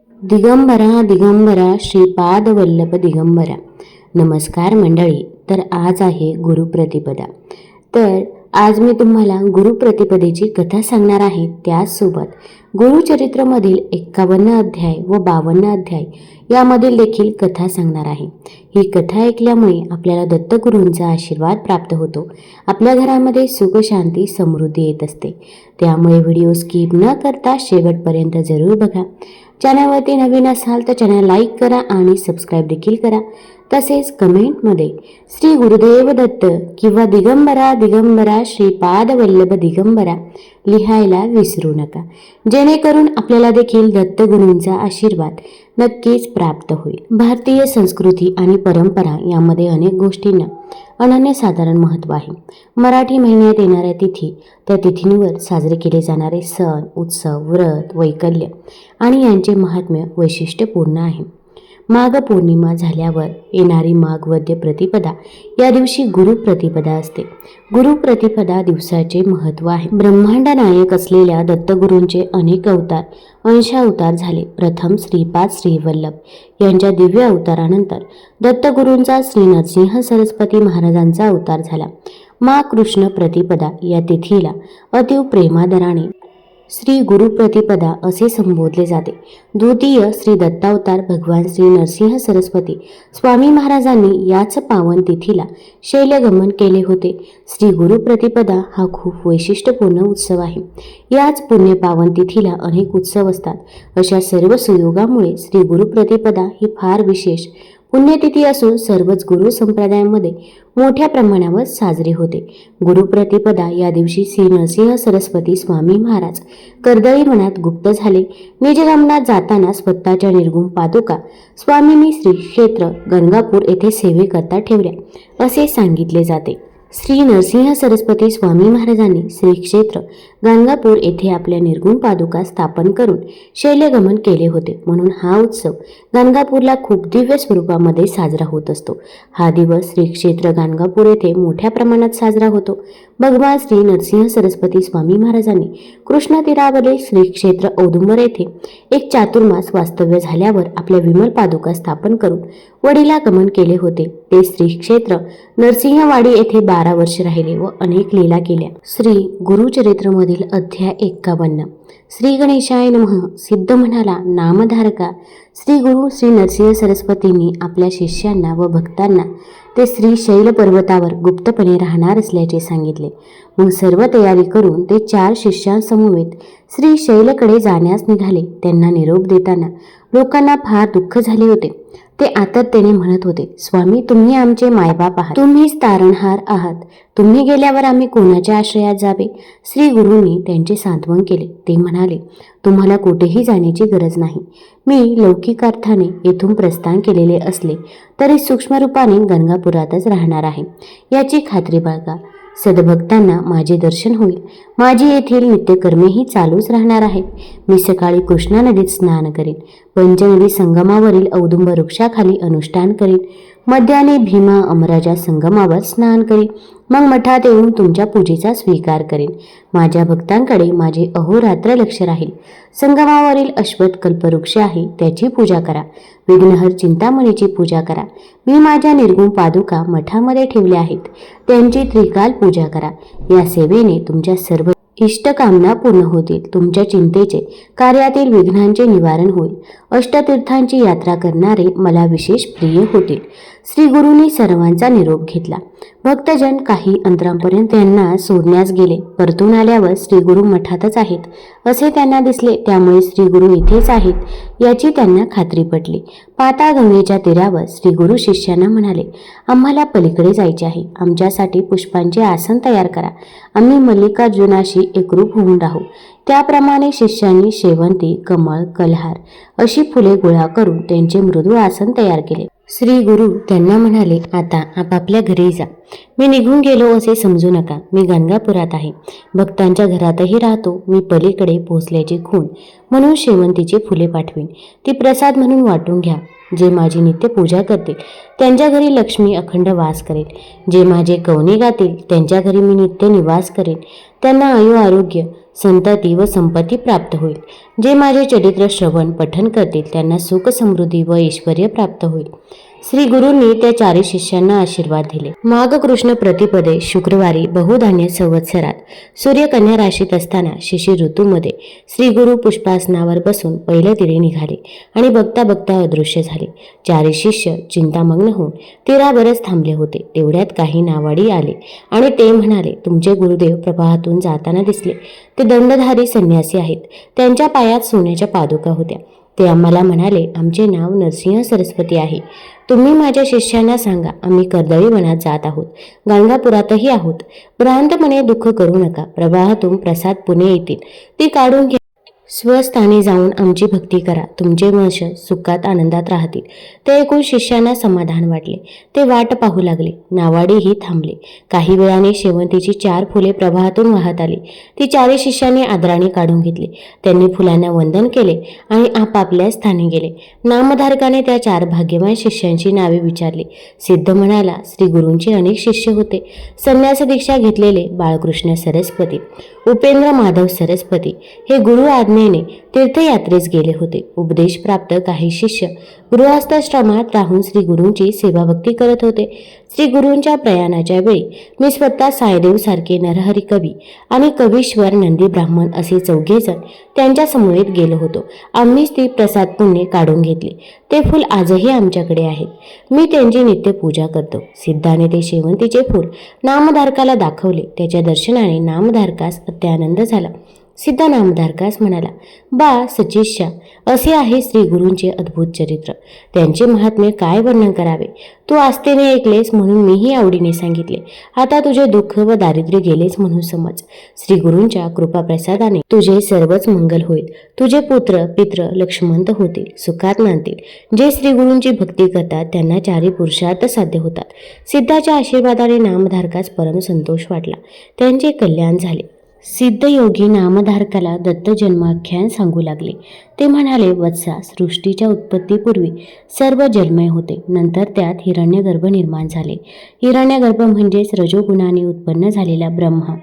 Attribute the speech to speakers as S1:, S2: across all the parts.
S1: दिगंबरा दिगंबरा श्रीपाद वल्लभ दिगंबरा. नमस्कार मंडळी. तर आज आहे गुरुप्रतिपदा. तर आज मी तुम्हाला गुरुप्रतिपदेची कथा सांगणार आहे. त्याचसोबत गुरुचरित्रमधील 51 अध्याय व 52 अध्याय यामधील देखील कथा सांगणार आहे. ही कथा ऐकल्यामुळे आपल्याला दत्तगुरूंचा आशीर्वाद प्राप्त होतो. आपल्या घरामध्ये सुख शांती समृद्धी येत असते. त्यामुळे व्हिडिओ स्किप न करता शेवटपर्यंत जरूर बघा. चॅनलवरती नवीन असाल तर चॅनल लाईक करा आणि सबस्क्राईब देखील करा. तसेच कमेंटमध्ये श्री गुरुदेव दत्त किंवा दिगंबरा दिगंबरा श्रीपाद वल्लभ दिगंबरा लिहायला विसरू नका, जेणेकरून आपल्याला देखील दत्तगुरूंचा आशीर्वाद नक्कीच प्राप्त होईल. भारतीय संस्कृती आणि परंपरा यामध्ये अनेक गोष्टींना अनन्यसाधारण महत्त्व आहे. मराठी महिन्यात येणाऱ्या तिथी, त्या तिथींवर साजरे केले जाणारे सण, उत्सव, व्रत, वैकल्य आणि यांचे महात्म्य वैशिष्ट्यपूर्ण आहे. माघ पौर्णिमा झाल्यावर येणारी माघ वद्य प्रतिपदा या दिवशी गुरुप्रतिपदा असते. गुरुप्रतिपदा दिवसाचे महत्त्व आहे. ब्रह्मांड नायक असलेल्या दत्तगुरूंचे अनेक अवतार, अंशावतार झाले. प्रथम श्रीपाद श्रीवल्लभ यांच्या दिव्य अवतारानंतर दत्तगुरूंचा श्री नरसिंह सरस्वती महाराजांचा अवतार झाला. माघ कृष्ण प्रतिपदा या तिथीला अतीव प्रेमादराने श्री गुरुप्रतिपदा असे संबोधले जाते. द्वितीय श्री दत्तावतार भगवान श्री नरसिंह सरस्वती स्वामी महाराजांनी याच पावन तिथीला शैलगमन केले होते. श्री गुरुप्रतिपदा हा खूप वैशिष्ट्यपूर्ण उत्सव आहे. याच पुण्य पावन तिथीला अनेक उत्सव असतात. अशा सर्व सुयोगामुळे श्री गुरुप्रतिपदा ही फार विशेष पुण्यतिथी असून सर्वच गुरु संप्रदायामध्ये मोठ्या प्रमाणावर साजरी होते. गुरुप्रतिपदा या दिवशी श्री नरसिंह सरस्वती स्वामी महाराज कर्दळी वनात गुप्त झाले. निजगमनात जाताना स्वतःच्या निर्गुण पादुका स्वामींनी श्री क्षेत्र गंगापूर येथे सेवेकरता ठेवल्या असे सांगितले जाते. श्री नरसिंह सरस्वती स्वामी महाराजांनी श्री क्षेत्र गंगापूर येथे आपल्या निर्गुण पादुका स्थापन करून शैलगमन केले होते. म्हणून हा उत्सव गंगापूरला खूप दिव्य स्वरूपामध्ये साजरा होत असतो. हा दिवस श्री क्षेत्र गंगापूर येथे मोठ्या प्रमाणात साजरा होतो. भगवान श्री नरसिंह सरस्वती स्वामी महाराजांनी कृष्ण तीरावरील श्री क्षेत्र औदुंबर येथे एक चातुर्मास वास्तव्य झाल्यावर आपल्या विमल पादुका स्थापन करून वडिलागमन केले होते. ते श्री क्षेत्र नरसिंहवाडी येथे 12 वर्ष राहिले व अनेक लीला केल्या. श्री गुरुचरित्रमधील अध्याय 51. श्री गणेशाय नमः. सिद्ध म्हणाला नामधारका. श्री गुरु श्री नरसिंह सरस्वतींनी आपल्या शिष्यांना व भक्तांना ते श्री शैल पर्वतावर गुप्तपणे राहणार असल्याचे सांगितले. मग सर्व तयारी करून ते 4 शिष्यांसमवेत श्री शैलकडे जाण्यास निघाले. त्यांना निरोप देताना लोकांना फार दुःख झाले होते. ते आतुरतेने म्हणत होते, स्वामी तुम्ही आमचे मायबाप आहात, तुम्हीच तारणहार आहात. तुम्ही गेल्यावर आम्ही कोणाच्या आश्रयात जावे? श्री गुरूंनी त्यांचे सांत्वन केले. ते म्हणाले, तुम्हाला कुठेही जाण्याची गरज नाही. मी लौकिक अर्थाने येथून प्रस्थान केलेले असले तरी सूक्ष्म रूपाने गंगापुरातच राहणार आहे याची खात्री बाळगा. सद्भक्तांना माझे दर्शन होईल. माझी येथील नित्यकर्मेही चालूच राहणार आहेत. मी सकाळी कृष्णा नदीत स्नान करेन, पंचनदी संगमावरील औदुंबर वृक्षाखाली अनुष्ठान करेन, मध्याने भीमा अमराजा संगमावर स्नान करेन, मग मठात येऊन तुमच्या पूजेचा स्वीकार करेन. माझ्या भक्तांकडे माझे अहोरात्र लक्ष राहील. संगमावरील अश्वत्थ कल्पवृक्ष आहे त्याची पूजा करा. विघ्नहर चिंतामणीची पूजा करा. मी माझ्या निर्गुण पादुका मठामध्ये ठेवल्या आहेत, त्यांची त्रिकाल पूजा करा. या सेवेने तुमच्या सर्व इष्टकामना पूर्ण होतील. तुमच्या चिंतेचे, कार्यातील विघ्नांचे निवारण होईल. अष्टतीर्थांची यात्रा करणारे मला विशेष प्रिय होतील. श्री गुरूंनी सर्वांचा निरोप घेतला. भक्तजन काही अंतरापर्यंत त्यांना सोडण्यास गेले. परतून आल्यावर श्री गुरु मठातच आहेत असे त्यांना दिसले. त्यामुळे श्री गुरु इथेच आहेत याची त्यांना खात्री पटली. पाताळगंगेच्या तीरावर श्री गुरु शिष्यांना म्हणाले, आम्हाला पलीकडे जायचे आहे. आमच्यासाठी पुष्पांचे आसन तयार करा. आम्ही मल्लिकार्जुनाशी एकरूप होऊन राहू. त्याप्रमाणे शिष्यांनी शेवंती, कमळ, कल्हार अशी फुले गोळा करून त्यांचे मृदू आसन तयार केले. श्री गुरु त्यांना म्हणाले, आता आपापल्या घरी जा. मी निघून गेलो असे समजू नका. मी गंगापुरात आहे, भक्तांच्या घरातही राहतो. मी पलीकडे पोहोचल्याची खूण म्हणून शेवंतीची फुले पाठवीन. ती प्रसाद म्हणून वाटून घ्या. जे माझी नित्य पूजा करतील त्यांच्या घरी लक्ष्मी अखंड वास करेल. जे माझे कवने गातील त्यांच्या घरी मी नित्य निवास करेन. त्यांना आयु आरोग्य संतती व संपत्ती प्राप्त होईल. जे माझे चरित्र श्रवण पठन करतील त्यांना सुख समृद्धी व ऐश्वर्य प्राप्त होईल. श्री गुरूंनी त्या चारी शिष्यांना आशीर्वाद दिले. माघ कृष्ण प्रतिपदे शुक्रवारी बहुधान्य संवत्सरात सूर्यकन्या राशीत असताना शिशिर ऋतूमध्ये श्री गुरु पुष्पासनावर बसून पहिले तिळे निघाले आणि बघता बघता अदृश्य झाले. चारी शिष्य चिंतामग्न होऊन तीरावरच थांबले होते. तेवढ्यात काही नावाडी आले आणि ते म्हणाले, तुमचे गुरुदेव प्रवाहातून जाताना दिसले. ते दंडधारी संन्यासी आहेत. त्यांच्या पायात सोन्याच्या पादुका होत्या. ते आम्हाला म्हणाले, आमचे नाव नरसिंह सरस्वती आहे. तुम्ही माझ्या शिष्यांना सांगा, आम्ही कर्दळी वनात जात आहोत, गाणगापुरातही आहोत. भ्रांतपणे दुःख करू नका. प्रवाहातून प्रसाद पुणे येतील, ती काढून घ्या. स्वस्थानी जाऊन आमची भक्ती करा. तुमचे वंश सुखात आनंदात राहतील. ते ऐकून शिष्यांना समाधान वाटले. ते वाट पाहू लागले. नावाडीही थांबले. काही वेळाने शेवंतीची 4 फुले प्रवाहातून वाहत आली. ती चारी शिष्यांनी आदराने काढून घेतली. त्यांनी फुलांना वंदन केले आणि आपापल्या स्थानी गेले. नामधारकाने त्या 4 भाग्यवान शिष्यांची नावे विचारली. सिद्ध म्हणाला, श्री गुरूंचे अनेक शिष्य होते. संन्यास दीक्षा घेतलेले बाळकृष्ण सरस्वती, उपेंद्र माधव सरस्वती हे गुरु आज्ञेने तीर्थयात्रेस गेले होते. उपदेश प्राप्त काही शिष्य गृहस्थाश्रमात राहून श्री गुरूंची सेवाभक्ती करत होते. श्री गुरूंच्या प्रयाणाच्या वेळी मी स्वतः सायदेव सारखे नरहरी कवी आणि कवीश्वर नंदी ब्राह्मण असे 4 जण त्यांच्या समवेत गेलो होतो. आम्हीच ती प्रसाद पुण्य काढून घेतली. ते फूल आजही आमच्याकडे आहेत. मी त्यांची नित्य पूजा करतो. सिद्धाने ते शेवंतीचे फूल नामधारकाला दाखवले. त्याच्या दर्शनाने नामधारकास अत्यानंद झाला. सिद्ध नामधारकास म्हणाला, बा सचिष्या, असे आहे श्री गुरूंचे अद्भुत चरित्र. त्यांचे महात्म्य काय वर्णन करावे. तू आस्थेने ऐकलेस म्हणून मीही आवडीने सांगितले. आता तुझे दुःख व दारिद्र्य गेलेच म्हणून समज. श्री गुरूंच्या कृपाप्रसादाने तुझे सर्वच मंगल होईल. तुझे पुत्र पित्र लक्ष्मंत होतील, सुखात नांदतील. जे श्री गुरूंची भक्ती करतात त्यांना 4 पुरुषार्थ साध्य होतात. सिद्धाच्या आशीर्वादाने नामधारकास परम संतोष वाटला. त्यांचे कल्याण झाले. सिद्ध योगी नामधारकाला दत्त जन्माख्यान सांगू लागले. ते म्हणाले, वत्सा, सृष्टीच्या उत्पत्तीपूर्वी सर्व जलमय होते. नंतर त्यात हिरण्यगर्भ निर्माण झाले. हिरण्यगर्भ म्हणजेच रजोगुणाने उत्पन्न झालेला ब्रह्मा.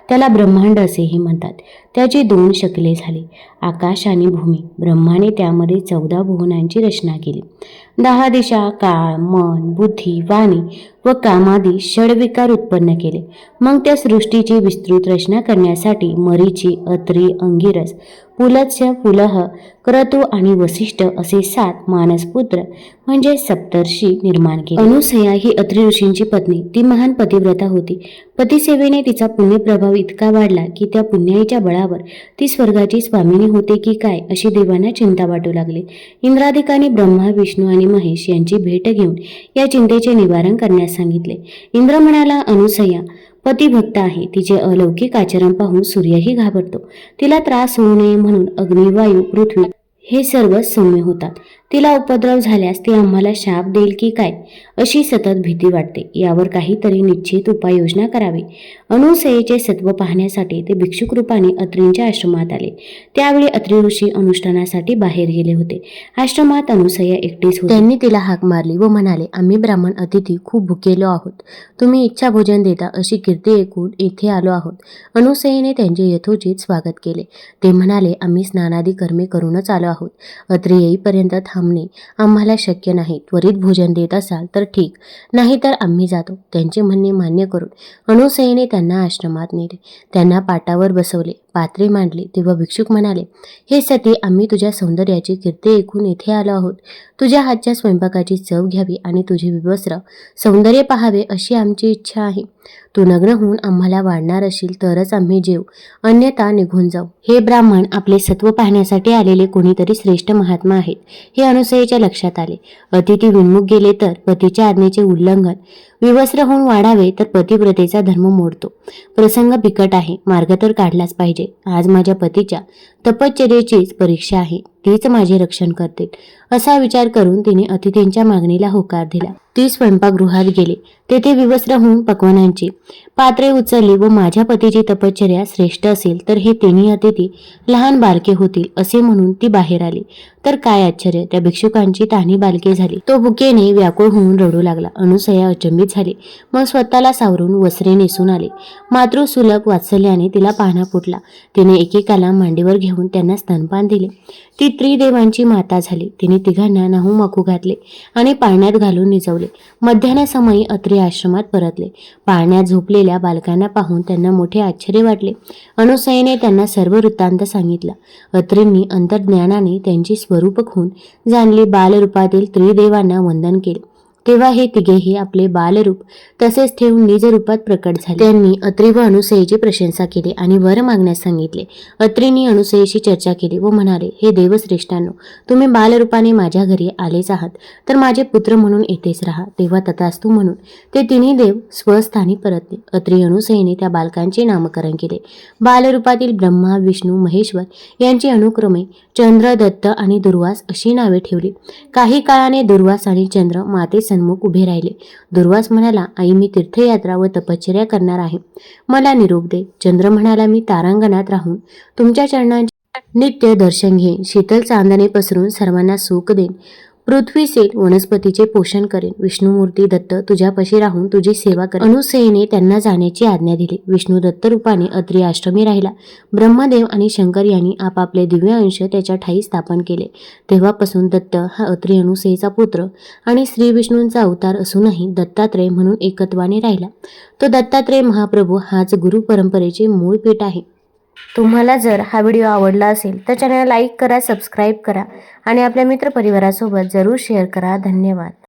S1: त्याला ब्रह्मांड असेही म्हणतात. त्याची 2 शकले झाली, आकाश आणि भूमी. ब्रह्माने त्यामध्ये 14 भुवनांची रचना केली. 10 दिशा, काळ, मन, बुद्धी, वाणी व कामादी षडविकार उत्पन्न केले. मग त्या सृष्टीची विस्तृत रचना करण्यासाठी मरीची, अत्री, अंगिरस, पुलत्स्य, पुलह, क्रतु आणि वसिष्ठ असे 7 मानसपुत्र म्हणजे सप्तर्षी निर्माण केले. अनुसया ही अत्री ऋषींची पत्नी. ती महान पतिव्रता होती. पतिसेवेने तिचा पुण्यप्रभाव इतका वाढला की त्या पुण्याईच्या बळावर ती स्वर्गाची स्वामिनी होते की काय अशी देवांना चिंता वाटू लागली. इंद्राधिकाने ब्रह्मा, विष्णू आणि महेश यांची भेट घेऊन या चिंतेचे निवारण करण्यास सांगितले. इंद्र म्हणाला, अनुसया पतिभक्त आहे. तिचे अलौकिक आचरण पाहून सूर्यही घाबरतो. तिला त्रास होऊ नये म्हणून अग्नी, वायू, पृथ्वी हे सर्वच सौम्य होतात. तिला उपद्रव झाल्यास ती आम्हाला शाप देईल की काय अशी सतत भीती वाटते. यावर काहीतरी निश्चित उपाययोजना करावी. अनुसयेचे सत्व पाहण्यासाठी ते भिक्षुक रूपाने अत्रींच्या आश्रमात आले. त्यावेळी अत्री ऋषी अनुष्ठानासाठी बाहेर गेले होते. आश्रमात अनुसया एकटीच होती. त्यांनी तिला हाक मारली व म्हणाले, आम्ही ब्राह्मण अतिथी खूप भुकेलो आहोत. तुम्ही इच्छा भोजन देता अशी कीर्ती ऐकून येथे आलो आहोत. अनुसयेने त्यांचे यथोचित स्वागत केले. ते म्हणाले, आम्ही स्नानादी कर्मे करूनच आलो आहोत. अत्री येईपर्यंत थांबणे आम्हाला शक्य नाही. त्वरित भोजन देत असाल तर ठीक, नाही तर आम्ही जातो. त्यांचे म्हणणे मान्य करून अनुसयेने त्यांना आश्रमात नेले. त्यांना पाटावर बसवले, पात्रे मांडली. तेव्हा भिक्षुक म्हणाले, हे सती, आम्ही तुझ्या सौंदर्याची कीर्ती ऐकून येथे आलो आहोत. तुझ्या हातच्या स्वयंपाकाची चव घ्यावी आणि तुझे विवस्त्र सौंदर्य पाहावे अशी आमची इच्छा आहे. तू नग्न होऊन आम्हाला वाढणार असशील तरच आम्ही जेवू, अन्यथा निघून जाऊ. हे ब्राह्मण आपले सत्व पाहण्यासाठी आलेले कोणीतरी श्रेष्ठ महात्मा आहेत हे अनुसयेच्या लक्षात आले. अतिथी विन्मुख गेले तर पतीच्या आज्ञेचे उल्लंघन, विवस्त्र होऊन वाढावे तर पतिव्रतेचा धर्म मोडतो. प्रसंग बिकट आहे, मार्ग तर काढलाच पाहिजे. आज माझ्या पतीच्या तपश्चर्येचीच परीक्षा आहे. तीच माझे रक्षण करतील असा विचार करून तिने अतिथींच्या मागणीला होकार दिला. ती स्वयंपाकगृहात गेली. तेथे विवस्त्र होऊन पक्वान्नांची पात्रे उचलली व माझ्या पतीची तपश्चर्या श्रेष्ठ असेल तर हे तिन्ही अतिथी लहान बालके होतील असे म्हणून ती बाहेर आली. तर काय आश्चर्य, त्या भिक्षुकांची तहानी बालके झाली. तो भुकेने व्याकुळ होऊन रडू लागला. अनुसया अचंबित झाली. मग स्वतःला सावरून वस्त्रे नेसून आली. मातृसुलभ वात्सल्याने तिला पाहणा फुटला. तिने एकेकाला मांडीवर घेऊन त्यांना स्तनपान दिले. ती त्रिदेवांची माता झाली. तिने तिघांना नाहूमाखू घातले आणि पाळण्यात घालून निजवले. मध्यान्हसमयी अत्री आश्रमात परतले. पाळण्यात झोपलेल्या बालकांना पाहून त्यांना मोठे आश्चर्य वाटले. अनुसयेने त्यांना सर्व वृत्तांत सांगितला. अत्रींनी अंतर्ज्ञानाने त्यांची स्वरूप खूण जाणली. बालरूपातील त्रिदेवांना वंदन केले. तेव्हा हे तिघेही आपले बालरूप तसेच ठेवून निज रूपात प्रकट झाले. त्यांनी अत्री व अनुसयेची प्रशंसा केली आणि वर मागण्यास सांगितले. अत्रींनी अनुसयेशी चर्चा केली व म्हणाले, हे देवश्रेष्ठांनो, तुम्ही बालरूपाने माझ्या घरी आलेच आहात तर माझे पुत्र म्हणून येथेच राहा. तेव्हा तथास्तु म्हणून ते तिन्ही देव स्वस्थानी परतले. अत्री अनुसयेने त्या बालकांचे नामकरण केले. बालरूपातील ब्रह्मा, विष्णू, महेश्वर यांची अनुक्रमे चंद्र, दत्त आणि दुर्वास अशी नावे ठेवली. काही काळाने दुर्वास आणि चंद्र माते सन्मुख उभे राहिले. दुर्वास म्हणाला, आई, मी तीर्थयात्रा व तपश्चर्या करणार आहे, मला निरोप दे. चंद्र म्हणाला, मी तारांगणात राहून तुमच्या चरणांचे नित्य दर्शन घेईन, शीतल चांदणे पसरून सर्वांना सुख देईन, पृथ्वीसेल वनस्पतीचे पोषण करेन. विष्णुमूर्ती दत्त तुझ्यापाशी राहून तुझी सेवा करेन. अनुसयेने त्यांना जाण्याची आज्ञा दिली. विष्णू दत्त रूपाने अत्री आश्रमी राहिला. ब्रह्मदेव आणि शंकर यांनी आपापले दिव्य अंश त्याच्या ठायी स्थापन केले. तेव्हापासून दत्त हा अत्री अनुसयेचा पुत्र आणि श्री विष्णूंचा अवतार असूनही दत्तात्रय म्हणून एकत्वाने राहिला. तो दत्तात्रय महाप्रभू हाच गुरु परंपरेचे मूळ पीठ आहे. तुम्हाला जर हा व्हिडिओ आवडला असेल तर चॅनलला लाईक करा, सबस्क्राईब करा आणि आपल्या मित्रपरिवारासोबत जरूर शेअर करा. धन्यवाद.